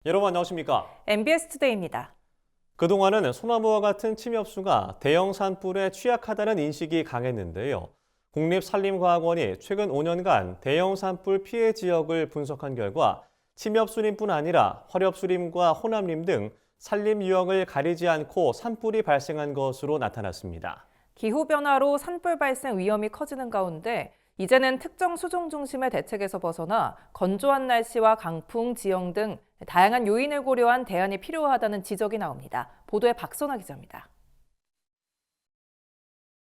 여러분 안녕하십니까? MBS 투데이입니다. 그동안은 소나무와 같은 침엽수가 대형 산불에 취약하다는 인식이 강했는데요. 국립산림과학원이 최근 5년간 대형 산불 피해 지역을 분석한 결과 침엽수림뿐 아니라 화렵수림과 호남림 등 산림 유형을 가리지 않고 산불이 발생한 것으로 나타났습니다. 기후변화로 산불 발생 위험이 커지는 가운데 이제는 특정 수종 중심의 대책에서 벗어나 건조한 날씨와 강풍, 지형 등 다양한 요인을 고려한 대안이 필요하다는 지적이 나옵니다. 보도에 박선아 기자입니다.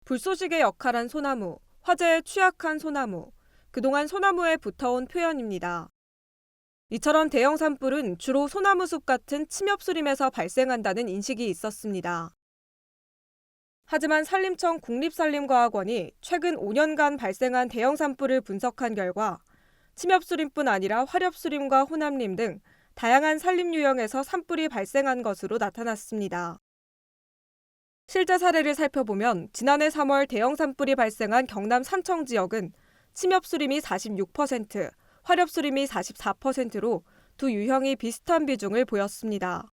불쏘시개 역할한 소나무, 화재에 취약한 소나무, 그동안 소나무에 붙어온 표현입니다. 이처럼 대형 산불은 주로 소나무 숲 같은 침엽수림에서 발생한다는 인식이 있었습니다. 하지만 산림청 국립산림과학원이 최근 5년간 발생한 대형 산불을 분석한 결과 침엽수림뿐 아니라 화렵수림과 호남림 등 다양한 산림 유형에서 산불이 발생한 것으로 나타났습니다. 실제 사례를 살펴보면 지난해 3월 대형 산불이 발생한 경남 산청 지역은 침엽수림이 46%, 화렵수림이 44%로 두 유형이 비슷한 비중을 보였습니다.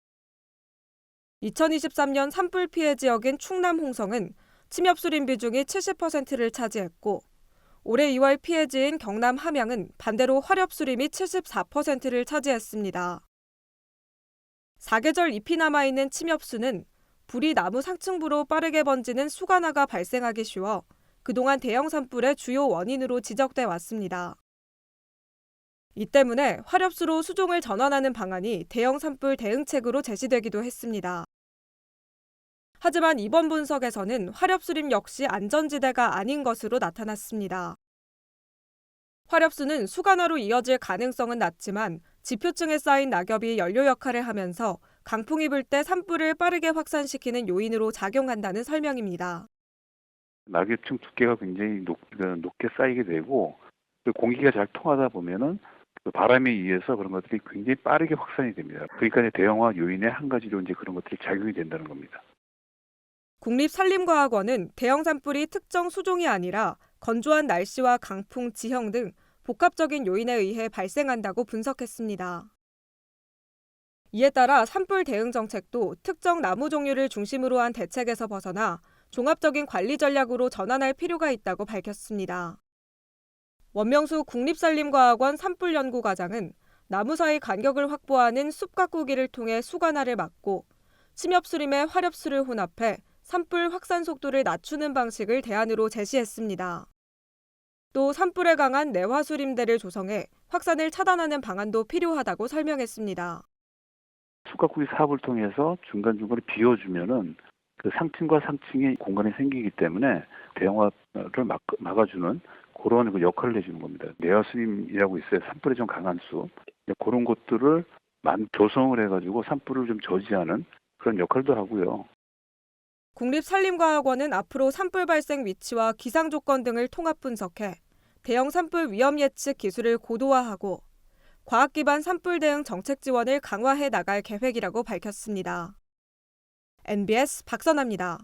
2023년 산불 피해 지역인 충남 홍성은 침엽수림 비중이 70%를 차지했고 올해 2월 피해지인 경남 함양은 반대로 화렵수림이 74%를 차지했습니다. 사계절 잎이 남아있는 침엽수는 불이 나무 상층부로 빠르게 번지는 수간화가 발생하기 쉬워 그동안 대형 산불의 주요 원인으로 지적돼 왔습니다. 이 때문에 화렵수로 수종을 전환하는 방안이 대형 산불 대응책으로 제시되기도 했습니다. 하지만 이번 분석에서는 화렵수림 역시 안전지대가 아닌 것으로 나타났습니다. 화렵수는 수간화로 이어질 가능성은 낮지만 지표층에 쌓인 낙엽이 연료 역할을 하면서 강풍이 불 때 산불을 빠르게 확산시키는 요인으로 작용한다는 설명입니다. 낙엽층 두께가 굉장히 높게 쌓이게 되고 공기가 잘 통하다 보면은 바람에 의해서 그런 것들이 굉장히 빠르게 확산이 됩니다. 그러니까 대형화 요인의 한 가지로 이제 그런 것들이 작용이 된다는 겁니다. 국립산림과학원은 대형 산불이 특정 수종이 아니라 건조한 날씨와 강풍, 지형 등 복합적인 요인에 의해 발생한다고 분석했습니다. 이에 따라 산불 대응 정책도 특정 나무 종류를 중심으로 한 대책에서 벗어나 종합적인 관리 전략으로 전환할 필요가 있다고 밝혔습니다. 원명수 국립산림과학원 산불연구과장은 나무 사이 간격을 확보하는 숲 가꾸기를 통해 수간화를 막고 침엽수림에 화렵수를 혼합해 산불 확산 속도를 낮추는 방식을 대안으로 제시했습니다. 또 산불에 강한 내화수림대를 조성해 확산을 차단하는 방안도 필요하다고 설명했습니다. 숲가꾸기 사업을 통해서 중간중간에 비워주면은 그 상층과 상층의 공간이 생기기 때문에 대형화를 막아주는 그런 그 역할을 해주는 겁니다. 내화수림이라고 있어요. 산불에 좀 강한 숲. 그런 것들을 조성을 해가지고 산불을 좀 저지하는 그런 역할도 하고요. 국립산림과학원은 앞으로 산불 발생 위치와 기상 조건 등을 통합 분석해 대형 산불 위험 예측 기술을 고도화하고 과학 기반 산불 대응 정책 지원을 강화해 나갈 계획이라고 밝혔습니다. MBS 박선아입니다.